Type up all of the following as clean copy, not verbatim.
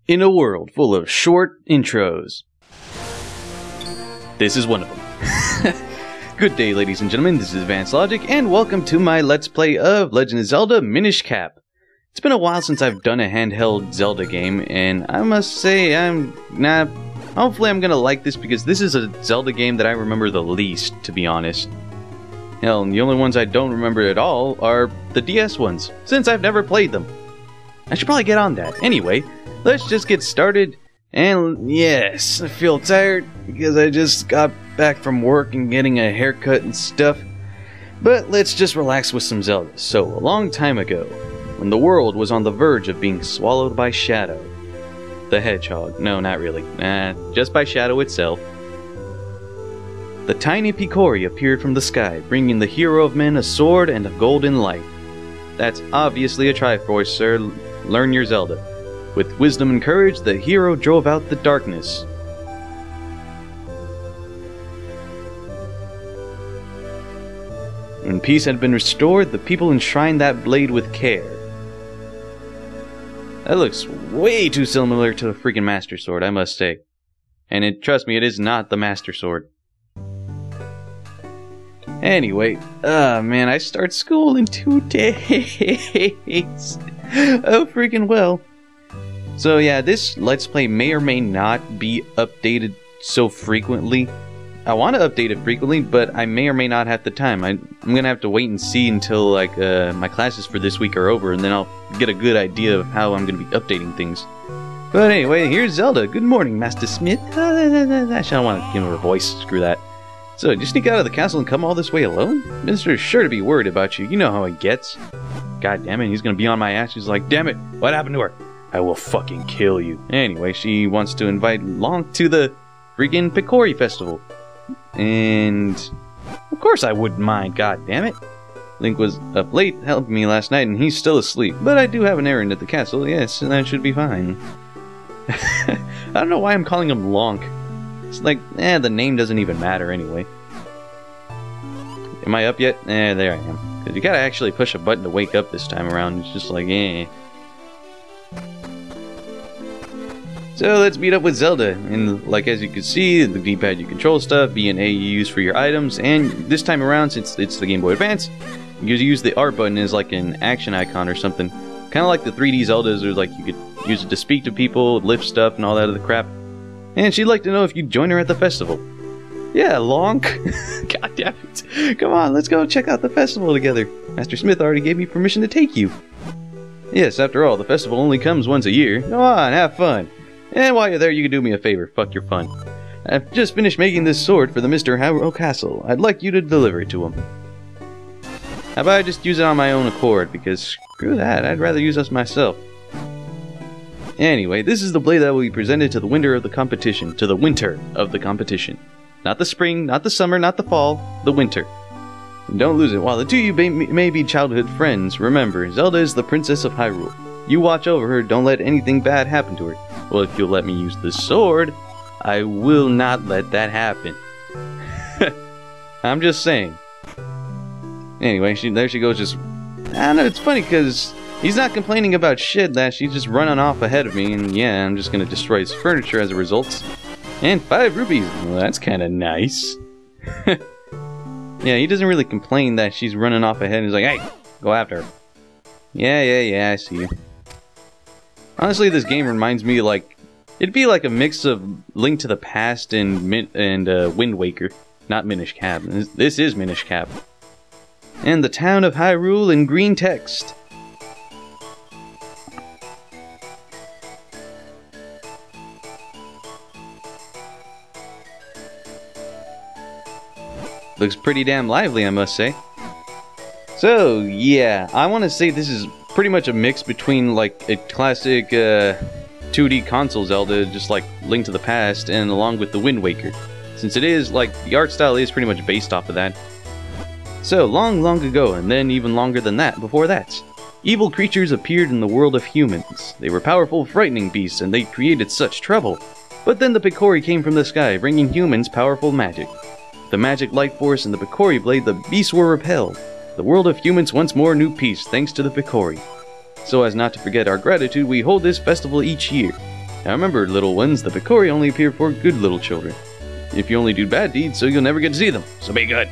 In a world full of short intros, this is one of them. Good day, ladies and gentlemen, this is Advanced Logic, and welcome to my Let's Play of Legend of Zelda Minish Cap. It's been a while since I've done a handheld Zelda game, and I must say, hopefully I'm gonna like this because this is a Zelda game that I remember the least, to be honest. Hell, the only ones I don't remember at all are the DS ones, since I've never played them. I should probably get on that. Anyway, let's just get started. And yes, I feel tired because I just got back from work and getting a haircut and stuff. But let's just relax with some Zelda. So, a long time ago, when the world was on the verge of being swallowed by Shadow the Hedgehog. No, not really. Just by Shadow itself. The tiny Picori appeared from the sky, bringing the hero of men a sword and a golden light. That's obviously a Triforce, sir. Learn your Zelda. With wisdom and courage, the hero drove out the darkness. When peace had been restored, the people enshrined that blade with care. That looks way too similar to the freaking Master Sword, I must say. And trust me, it is not the Master Sword. Anyway, man, I start school in 2 days. Oh, freaking well. So yeah, this Let's Play may or may not be updated so frequently. I want to update it frequently, but I may or may not have the time. I'm gonna have to wait and see until like my classes for this week are over, and then I'll get a good idea of how I'm gonna be updating things. But anyway, here's Zelda. Good morning, Master Smith. I don't want to give her a voice. Screw that. So, did you sneak out of the castle and come all this way alone? Minister is sure to be worried about you. You know how he gets. God damn it, he's gonna be on my ass. He's like, damn it, what happened to her? I will fucking kill you. Anyway, she wants to invite Link to the freaking Picori Festival. And of course I wouldn't mind, god damn it. Link was up late helping me last night and he's still asleep. But I do have an errand at the castle, yes, and that should be fine. I don't know why I'm calling him Link. It's like, the name doesn't even matter anyway. Am I up yet? There I am. Because you gotta actually push a button to wake up this time around. It's just like, So let's meet up with Zelda. And like as you can see, the D-pad you control stuff, B and A you use for your items, and this time around, since it's the Game Boy Advance, you use the R button as like an action icon or something. Kind of like the 3D Zeldas, where like you could use it to speak to people, lift stuff, and all that other crap. And she'd like to know if you'd join her at the festival. Yeah, Link. God damn it. Come on, let's go check out the festival together. Master Smith already gave me permission to take you. Yes, after all, the festival only comes once a year. Go on, have fun. And while you're there, you can do me a favor. Fuck your fun. I've just finished making this sword for the Mr. Hyrule Castle. I'd like you to deliver it to him. How about I just use it on my own accord, because screw that, I'd rather use this myself. Anyway, this is the blade that will be presented to the winter of the competition. To the winter of the competition. Not the spring, not the summer, not the fall, the winter. And don't lose it. While the two of you may be childhood friends, remember, Zelda is the Princess of Hyrule. You watch over her, don't let anything bad happen to her. Well, if you'll let me use the sword, I will not let that happen. I'm just saying. Anyway, there she goes, just... I don't know, it's funny, because he's not complaining about shit, that she's just running off ahead of me, and yeah, I'm just gonna destroy his furniture as a result. And 5 rupees. Well, that's kind of nice. Yeah, he doesn't really complain that she's running off ahead, he's like, hey, go after her. Yeah, I see you. Honestly, this game reminds me like... It'd be like a mix of Link to the Past and Wind Waker. Not Minish Cap. This is Minish Cap. And the town of Hyrule in green text. Looks pretty damn lively, I must say. So, yeah, I want to say this is pretty much a mix between like a classic 2D console Zelda, just like Link to the Past, and along with the Wind Waker, since it is like the art style is pretty much based off of that. So long ago, and then even longer than that before that, evil creatures appeared in the world of humans. They were powerful, frightening beasts, and they created such trouble. But then the Picori came from the sky, bringing humans powerful magic. The magic light force and the Picori blade, the beasts were repelled. The world of humans once more knew peace thanks to the Picori. So as not to forget our gratitude, we hold this festival each year. Now remember, little ones, the Picori only appear for good little children. If you only do bad deeds, so you'll never get to see them. So be good.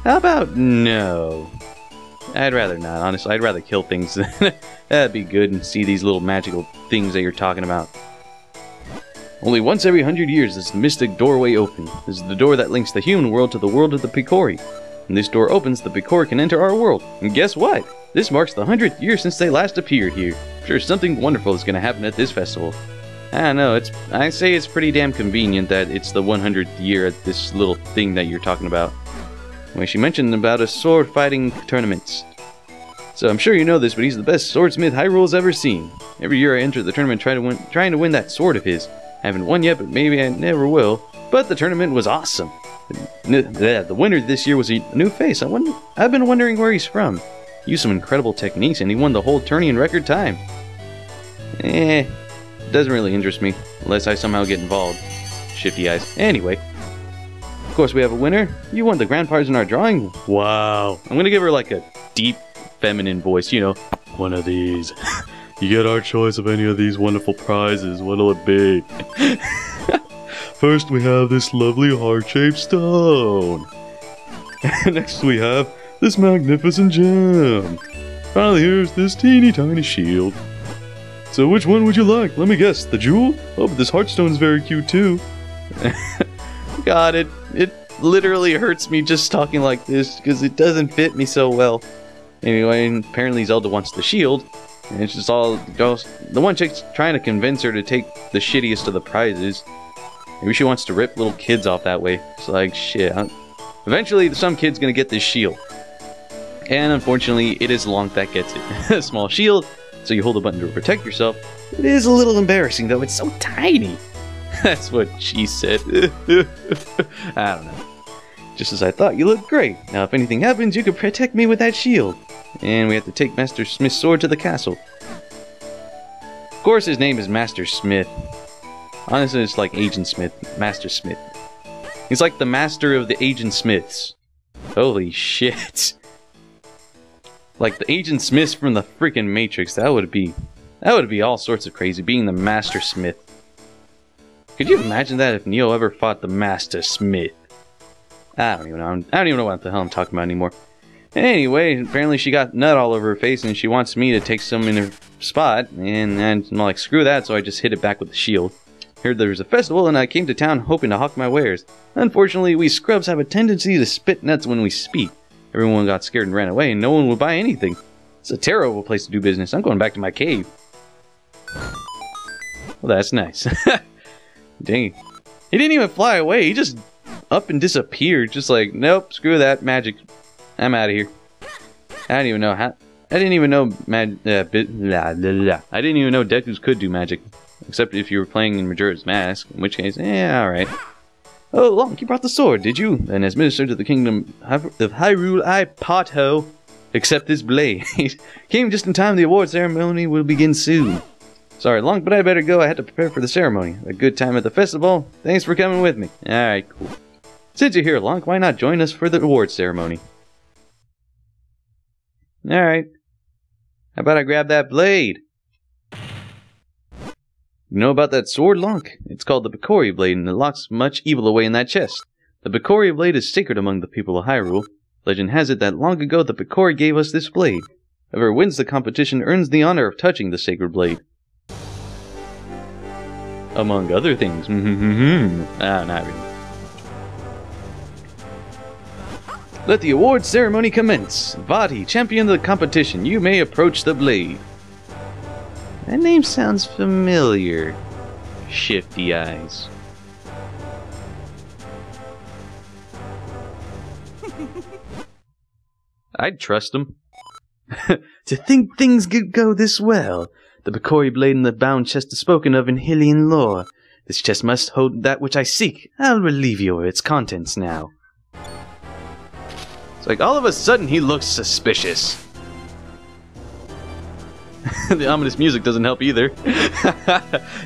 How about no? I'd rather not, honestly. I'd rather kill things. That'd be good and see these little magical things that you're talking about. Only once every 100 years does the mystic doorway open. This is the door that links the human world to the world of the Picori. When this door opens, the Picori can enter our world. And guess what? This marks the 100th year since they last appeared here. I'm sure something wonderful is going to happen at this festival. I don't know, I say it's pretty damn convenient that it's the 100th year at this little thing that you're talking about. Well, she mentioned about a sword fighting tournament. So I'm sure you know this, but he's the best swordsmith Hyrule's ever seen. Every year I enter the tournament trying to win that sword of his. I haven't won yet, but maybe I never will. But the tournament was awesome. The winner this year was a new face. I've been wondering where he's from. He used some incredible techniques and he won the whole tourney in record time. Doesn't really interest me, unless I somehow get involved. Shifty eyes. Anyway. Of course we have a winner. You won the grand prize in our drawing. Wow. I'm gonna give her like a deep feminine voice, you know. One of these. You get our choice of any of these wonderful prizes. What'll it be? First we have this lovely heart-shaped stone. Next we have this magnificent gem. Finally here's this teeny tiny shield. So which one would you like? Let me guess. The jewel? Oh, but this heartstone is very cute too. God, it literally hurts me just talking like this because it doesn't fit me so well. Anyway, apparently Zelda wants the shield. And it's just the one chick's trying to convince her to take the shittiest of the prizes. Maybe she wants to rip little kids off that way. It's like, shit. Eventually, some kid's gonna get this shield. And unfortunately, it is Lonk that gets it. A small shield, so you hold the button to protect yourself. It is a little embarrassing, though. It's so tiny. That's what she said. I don't know. Just as I thought, you look great. Now, if anything happens, you can protect me with that shield. And we have to take Master Smith's sword to the castle. Of course, his name is Master Smith. Honestly, it's like Agent Smith. Master Smith. He's like the master of the Agent Smiths. Holy shit. Like the Agent Smiths from the freaking Matrix. That would be all sorts of crazy, being the Master Smith. Could you imagine that if Neo ever fought the Master Smith? I don't even know what the hell I'm talking about anymore. Anyway, apparently she got nut all over her face and she wants me to take some in her spot. And I'm like, screw that, so I just hit it back with the shield. Heard there was a festival and I came to town hoping to hawk my wares. Unfortunately, we scrubs have a tendency to spit nuts when we speak. Everyone got scared and ran away and no one would buy anything. It's a terrible place to do business. I'm going back to my cave. Well, that's nice. Dang. He didn't even fly away. He just up and disappeared. Just like, nope, screw that. Magic. I'm out of here. I didn't even know how. I didn't even know I didn't even know Dekus could do magic. Except if you were playing in Majora's Mask. In which case, alright. Oh, Lonk, you brought the sword, did you? And as minister to the kingdom of Hyrule, I pot-ho. Accept this blade. Came just in time. The award ceremony will begin soon. Sorry, Lonk, but I better go. I had to prepare for the ceremony. A good time at the festival. Thanks for coming with me. Alright, cool. Since you're here, Lonk, why not join us for the award ceremony? Alright. How about I grab that blade? You know about that sword, Lonk? It's called the Picori blade, and it locks much evil away in that chest. The Picori blade is sacred among the people of Hyrule. Legend has it that long ago the Picori gave us this blade. Whoever wins the competition earns the honor of touching the sacred blade. Among other things. Not really. Let the award ceremony commence. Vaati, champion of the competition, you may approach the blade. That name sounds familiar. Shifty eyes. I'd trust him. To think things could go this well. The Picori blade in the bound chest is spoken of in Hylian lore. This chest must hold that which I seek. I'll relieve you of its contents now. It's like all of a sudden he looks suspicious. The ominous music doesn't help either.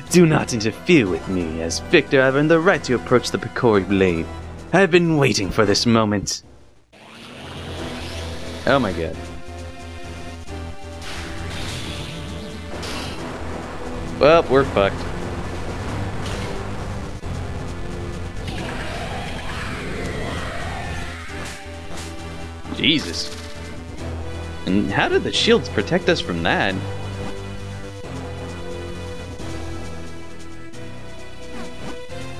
Do not interfere with me. As victor, I've earned the right to approach the Picori blade. I've been waiting for this moment. Oh my god. Well, we're fucked. Jesus. And how did the shields protect us from that?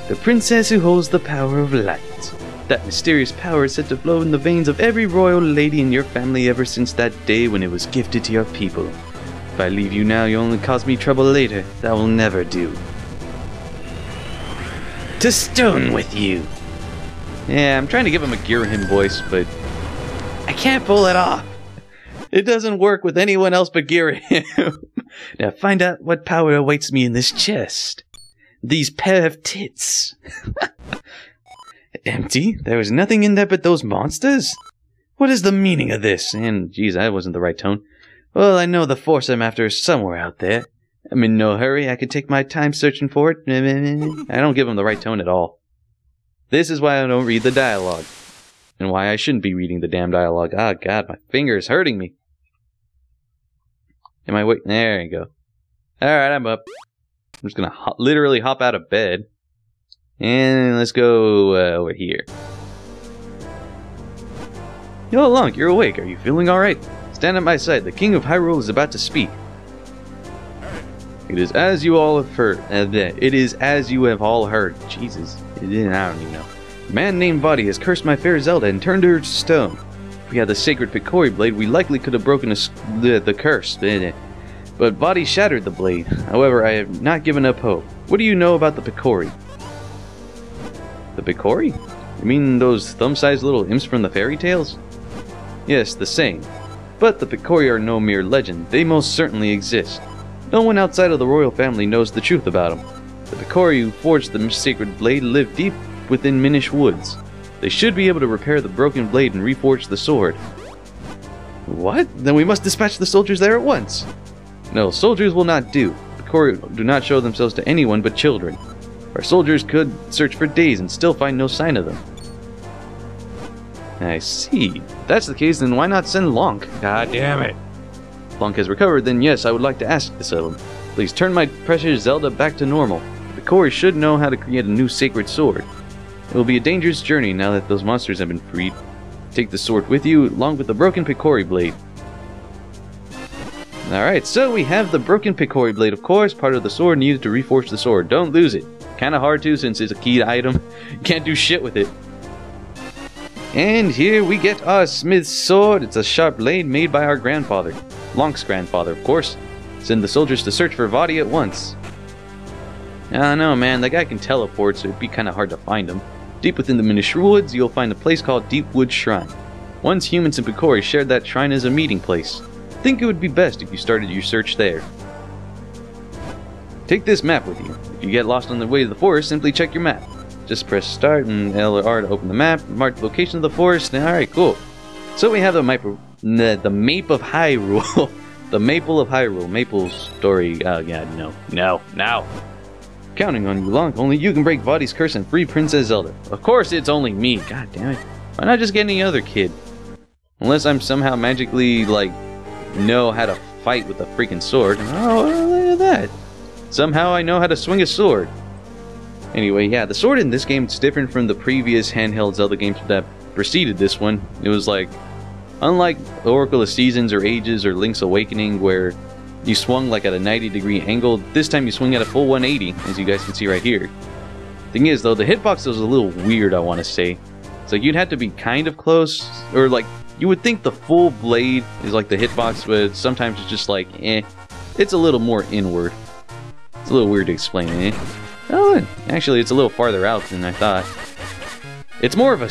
The princess who holds the power of light. That mysterious power is said to flow in the veins of every royal lady in your family ever since that day when it was gifted to your people. If I leave you now, you only cause me trouble later. That will never do. To stone with you! Yeah, I'm trying to give him a Ghirahim voice, but I can't pull it off. It doesn't work with anyone else but Ghirahim. Now find out what power awaits me in this chest. These pair of tits. Empty? There was nothing in there but those monsters? What is the meaning of this? And, geez, that wasn't the right tone. Well, I know the force I'm after is somewhere out there. I'm in no hurry. I could take my time searching for it. I don't give him the right tone at all. This is why I don't read the dialogue. And why I shouldn't be reading the damn dialogue. Ah, God, my finger is hurting me. Am I wait? There you go. Alright, I'm up. I'm just gonna literally hop out of bed. And let's go over here. Yo, Lunk, you're awake. Are you feeling alright? Stand at my side. The King of Hyrule is about to speak. It is as you all have heard. It is as you have all heard. Jesus. I don't even know. A man named Vaati has cursed my fair Zelda and turned her to stone. If we had the sacred Picori blade, we likely could have broken the curse. But Vaati shattered the blade. However, I have not given up hope. What do you know about the Picori? The Picori? You mean those thumb-sized little imps from the fairy tales? Yes, the same. But the Picori are no mere legend. They most certainly exist. No one outside of the royal family knows the truth about them. The Picori who forged the sacred blade live deep within Minish woods. They should be able to repair the broken blade and reforge the sword. What? Then we must dispatch the soldiers there at once. No, soldiers will not do. The Picori do not show themselves to anyone but children. Our soldiers could search for days and still find no sign of them. I see. If that's the case, then why not send Lonk? God damn it. If Lonk has recovered, then yes, I would like to ask this of him. Please turn my precious Zelda back to normal. The Picori should know how to create a new sacred sword. It will be a dangerous journey now that those monsters have been freed. Take the sword with you, along with the broken Picori blade. Alright, so we have the broken Picori blade, of course, part of the sword needed to reforge the sword. Don't lose it. Kinda hard to, since it's a keyed item. You can't do shit with it. And here we get our smith's sword. It's a sharp blade made by our grandfather. Lonk's grandfather, of course. Send the soldiers to search for Vaati at once. I don't know, man. That guy can teleport, so it'd be kinda hard to find him. Deep within the Minish woods, you'll find a place called Deepwood Shrine. Once humans and Picori shared that shrine as a meeting place. I think it would be best if you started your search there. Take this map with you. If you get lost on the way to the forest, simply check your map. Just press start and L or R to open the map, mark the location of the forest, and alright, cool. So we have the map of Hyrule. The Maple of Hyrule. Maple story. Oh god, no. Counting on you, Lonk. Only you can break Vaati's curse and free Princess Zelda. Of course it's only me. God damn it. Why not just get any other kid? Unless I'm somehow magically, like, know how to fight with a freaking sword. Oh, look at that. Somehow I know how to swing a sword. Anyway, yeah, the sword in this game is different from the previous handheld Zelda games that preceded this one. It was like, unlike Oracle of Seasons or Ages or Link's Awakening, where you swung like at a 90-degree angle, this time you swing at a full 180, as you guys can see right here. Thing is, though, the hitbox was a little weird, I want to say. So you'd have to be kind of close, or like, you would think the full blade is like the hitbox, but sometimes it's just like, it's a little more inward. It's a little weird to explain, Oh, actually, it's a little farther out than I thought. It's more of a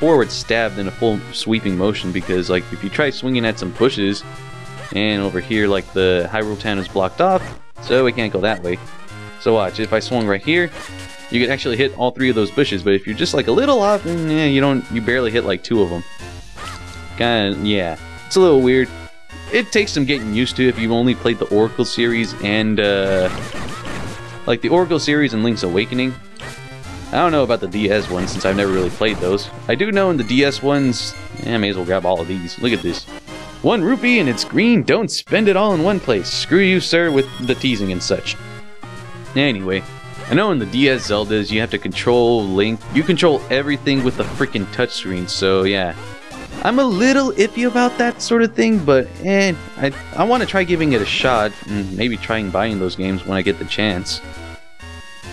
forward stab than a full sweeping motion, because, like, if you try swinging at some bushes, and over here, like, the Hyrule Town is blocked off, so we can't go that way. So watch, if I swung right here, you could actually hit all three of those bushes, but if you're just, like, a little off, then, you barely hit, like, two of them. Kinda, yeah. It's a little weird. It takes some getting used to if you've only played the Oracle series and, like the Oracle series and Link's Awakening. I don't know about the DS ones since I've never really played those. I do know in the DS ones, I may as well grab all of these. Look at this. 1 rupee and it's green, don't spend it all in one place. Screw you, sir, with the teasing and such. Anyway, I know in the DS Zeldas you have to control Link. You control everything with the freaking touchscreen, so yeah. I'm a little iffy about that sort of thing, but I want to try giving it a shot and maybe trying buying those games when I get the chance.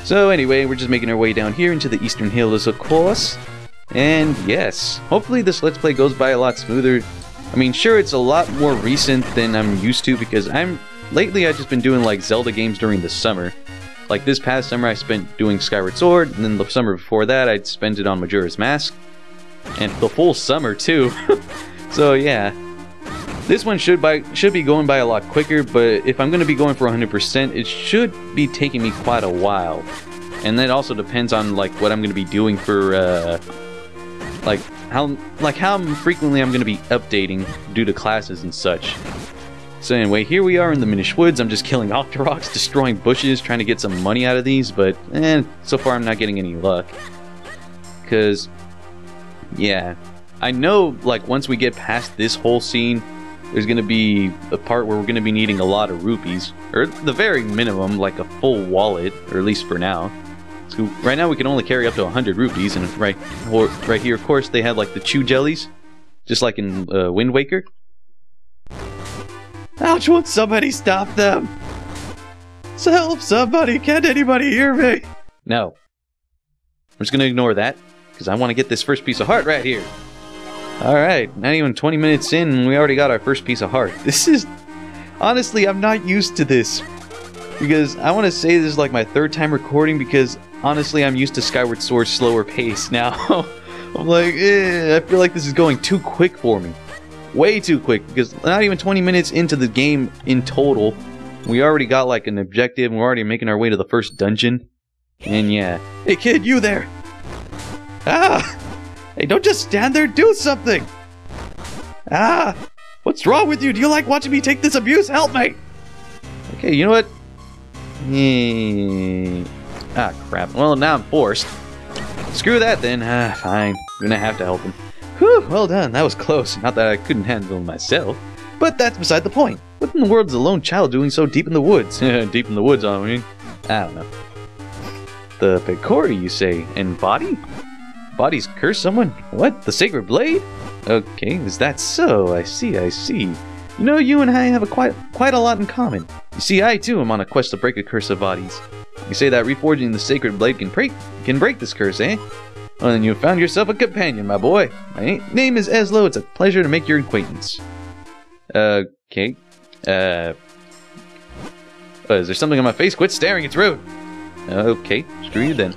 So anyway, we're just making our way down here into the Eastern Hills, of course. And yes, hopefully this Let's Play goes by a lot smoother. I mean, sure, it's a lot more recent than I'm used to because lately I've just been doing like Zelda games during the summer. Like this past summer I spent doing Skyward Sword, and then the summer before that I'd spent it on Majora's Mask. And the full summer too. So yeah. This one should be going by a lot quicker, but if I'm going to be going for 100%, it should be taking me quite a while. And that also depends on like what I'm going to be doing for how frequently I'm going to be updating due to classes and such. So anyway, here we are in the Minish Woods. I'm just killing Octoroks, destroying bushes, trying to get some money out of these, but so far I'm not getting any luck. Because, yeah, I know like once we get past this whole scene, there's going to be a part where we're going to be needing a lot of rupees, or at the very minimum, like a full wallet, or at least for now. So right now we can only carry up to 100 rupees, and right here, of course, they have like the chew jellies, just like in Wind Waker. Ouch, won't somebody stop them? Help somebody, can't anybody hear me? No. I'm just going to ignore that, because I want to get this first piece of heart right here. Alright, not even 20 minutes in, and we already got our first piece of heart. This is... Honestly, I'm not used to this. Because I want to say this is like my 3rd time recording, because honestly, I'm used to Skyward Sword's slower pace now. I'm like, I feel like this is going too quick for me. Way too quick, because not even 20 minutes into the game in total, we already got like an objective, and we're already making our way to the first dungeon. And yeah. Hey kid, you there! Ah! Hey, don't just stand there, do something! Ah! What's wrong with you? Do you like watching me take this abuse? Help me! Okay, you know what? Ah, crap. Well, now I'm forced. Screw that then. Fine. I'm gonna have to help him. Whew, well done. That was close. Not that I couldn't handle myself. But that's beside the point. What in the world is a lone child doing so deep in the woods? Deep in the woods, I mean. I don't know. The Picori, you say? And Vaati? Vaati's cursed someone? What? The Sacred Blade? Okay, is that so? I see. You know, you and I have quite a lot in common. You see, I too am on a quest to break a curse of Vaati's. You say that reforging the Sacred Blade can break this curse, eh? Well, then you have found yourself a companion, my boy. My name is Ezlo. It's a pleasure to make your acquaintance. Okay. Is there something on my face? Quit staring, it's rude. Okay, screw you then.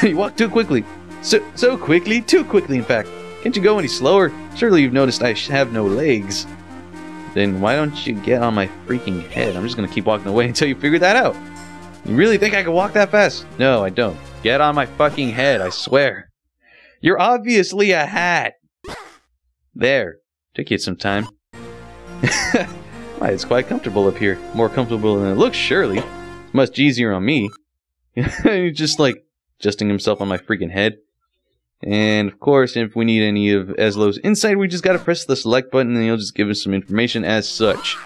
You walk too quickly. So quickly? Too quickly, in fact. Can't you go any slower? Surely you've noticed I have no legs. Then why don't you get on my freaking head? I'm just gonna keep walking away until you figure that out. You really think I can walk that fast? No, I don't. Get on my fucking head, I swear. You're obviously a hat. There. Took you some time. Why, it's quite comfortable up here. More comfortable than it looks, surely. It's much easier on me. He's just like adjusting himself on my freaking head. And of course, if we need any of Ezlo's insight, we just gotta press the select button and he'll just give us some information as such.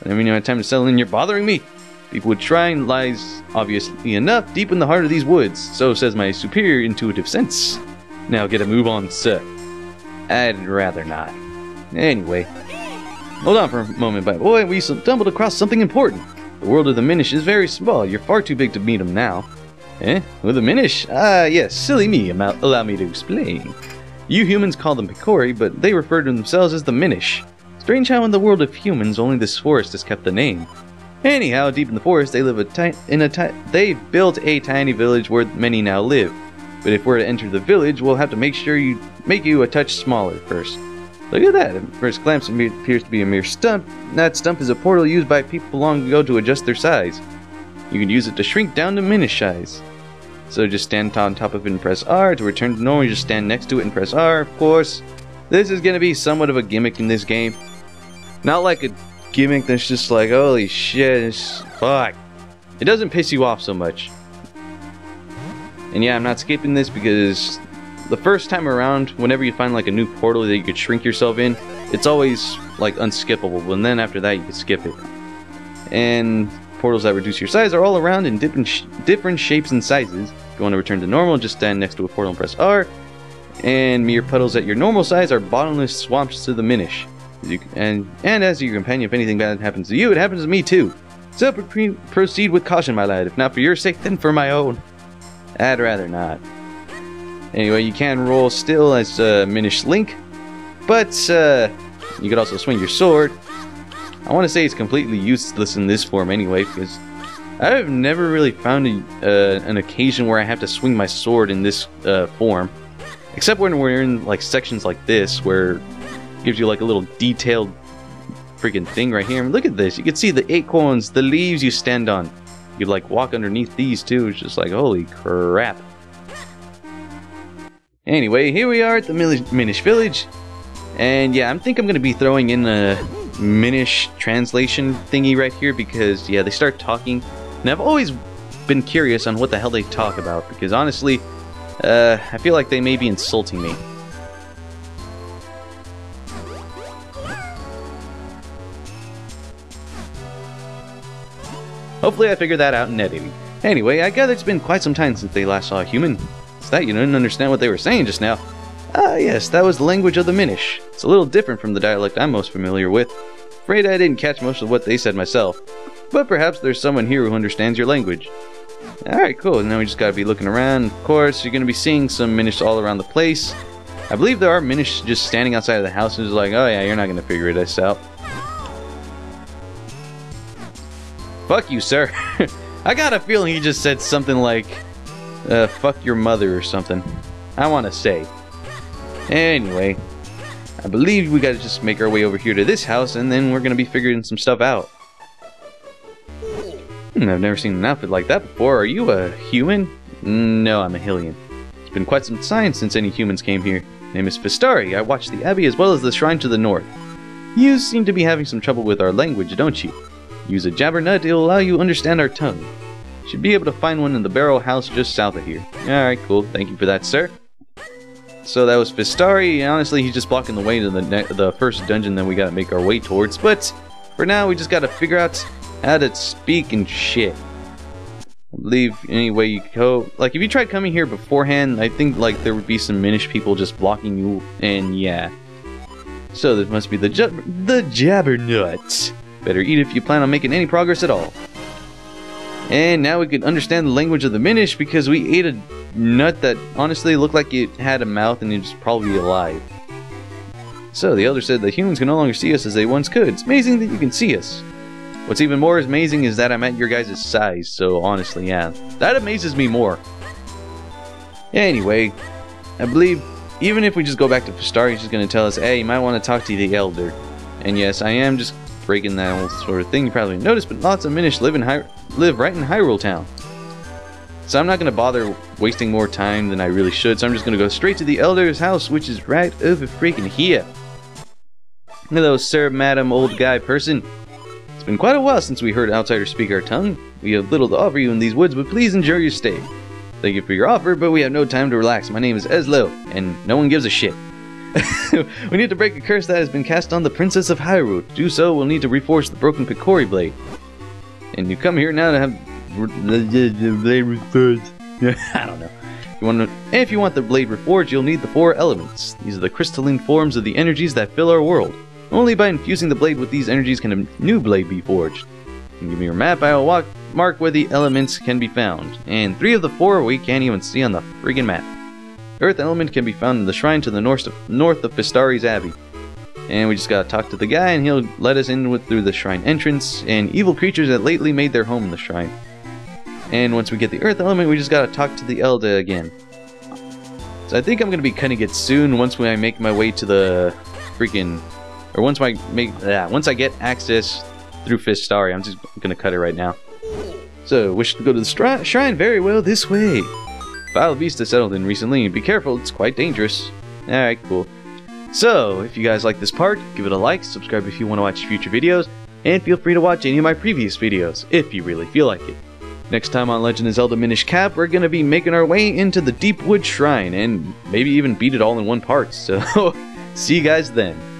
And when you have time to settle in, you're bothering me. Deepwood Shrine lies, obviously enough, deep in the heart of these woods. So says my superior intuitive sense. Now get a move on, sir. I'd rather not. Anyway. Hold on for a moment, my boy. We stumbled across something important. The world of the Minish is very small. You're far too big to meet him now. Eh? With the Minish? Ah, yes, silly me. Allow me to explain. You humans call them Picori, but they refer to themselves as the Minish. Strange how in the world of humans, only this forest has kept the name. Anyhow, deep in the forest, they they built a tiny village where many now live. But if we're to enter the village, we'll have to make you a touch smaller first. Look at that. At first glance, it appears to be a mere stump. That stump is a portal used by people long ago to adjust their size. You can use it to shrink down to Minish size. So just stand on top of it and press R. To return to normal, you just stand next to it and press R, of course. This is going to be somewhat of a gimmick in this game. Not like a gimmick that's just like, holy shit, fuck. It doesn't piss you off so much. And yeah, I'm not skipping this because the first time around, whenever you find like a new portal that you could shrink yourself in, it's always like unskippable, and then after that you can skip it. And portals that reduce your size are all around in different shapes and sizes. If you want to return to normal, just stand next to a portal and press R. And mere puddles at your normal size are bottomless swamps to the Minish. And as your companion, if anything bad happens to you, it happens to me too. So proceed with caution, my lad. If not for your sake, then for my own. I'd rather not. Anyway, you can roll still as Minish Link, but you could also swing your sword. I want to say it's completely useless in this form anyway, because I've never really found an occasion where I have to swing my sword in this form, except when we're in like sections like this, where it gives you like a little detailed freaking thing right here. Look at this. You can see the acorns, the leaves you stand on. You could like walk underneath these too. It's just like, holy crap. Anyway, here we are at the Minish village. And yeah, I think I'm going to be throwing in a Minish translation thingy right here because, yeah, they start talking. And I've always been curious on what the hell they talk about because, honestly, I feel like they may be insulting me. Hopefully I figured that out in editing. Anyway, I gather it's been quite some time since they last saw a human. It's that you didn't understand what they were saying just now. Ah yes, that was the language of the Minish. It's a little different from the dialect I'm most familiar with. Afraid I didn't catch most of what they said myself. But perhaps there's someone here who understands your language. Alright, cool. Now we just gotta be looking around. Of course, you're gonna be seeing some Minish all around the place. I believe there are Minish just standing outside of the house and just like, oh yeah, you're not gonna figure this out. Fuck you, sir. I got a feeling he just said something like, fuck your mother or something. I want to say. Anyway, I believe we gotta just make our way over here to this house and then we're gonna be figuring some stuff out. I've never seen an outfit like that before. Are you a human? No, I'm a Hylian. It's been quite some time since any humans came here. My name is Fistari. I watch the Abbey as well as the shrine to the north. You seem to be having some trouble with our language, don't you? Use a jabber nut, it'll allow you to understand our tongue. Should be able to find one in the barrel house just south of here. Alright, cool. Thank you for that, sir. So that was Fistari. Honestly, he's just blocking the way to the first dungeon that we gotta make our way towards. But for now, we just gotta figure out how to speak and shit. I believe any way you go. Like, if you tried coming here beforehand, I think like there would be some Minish people just blocking you. And yeah. So this must be the jabber nut. Better eat if you plan on making any progress at all. And now we can understand the language of the Minish because we ate a nut that honestly looked like it had a mouth and it was probably alive. So the elder said that humans can no longer see us as they once could. It's amazing that you can see us. What's even more amazing is that I'm at your guys' size, so honestly, yeah. That amazes me more. Anyway, I believe even if we just go back to Fistari, he's just going to tell us, hey, you might want to talk to the elder. And yes, I am just breaking that whole sort of thing. You probably noticed, but lots of Minish live right in Hyrule Town. So I'm not going to bother wasting more time than I really should, so I'm just going to go straight to the Elder's house, which is right over freaking here. Hello, sir, madam, old guy person. It's been quite a while since we heard outsiders speak our tongue. We have little to offer you in these woods, but please enjoy your stay. Thank you for your offer, but we have no time to relax. My name is Eslo, and no one gives a shit. We need to break a curse that has been cast on the Princess of Hyrule. To do so, we'll need to reforge the broken Picori blade. And you come here now to have the blade reforged. I don't know. If you want the blade reforged, you'll need the 4 elements. These are the crystalline forms of the energies that fill our world. Only by infusing the blade with these energies can a new blade be forged. You give me your map, I will mark where the elements can be found. And 3 of the 4 we can't even see on the friggin' map. Earth element can be found in the shrine to the north of Fistari's Abbey. And we just gotta talk to the guy and he'll let us in through the shrine entrance and evil creatures that lately made their home in the shrine. And once we get the earth element, we just gotta talk to the Elder again. So I think I'm gonna be cutting it soon once I make my way to the freaking... Or once I get access through Fistari. I'm just gonna cut it right now. So, wish to go to the shrine? Very well, this way. Vile Vista settled in recently. Be careful, it's quite dangerous. Alright, cool. So, if you guys like this part, give it a like, subscribe if you want to watch future videos, and feel free to watch any of my previous videos, if you really feel like it. Next time on Legend of Zelda Minish Cap, we're going to be making our way into the Deep Wood Shrine, and maybe even beat it all in one part, so see you guys then.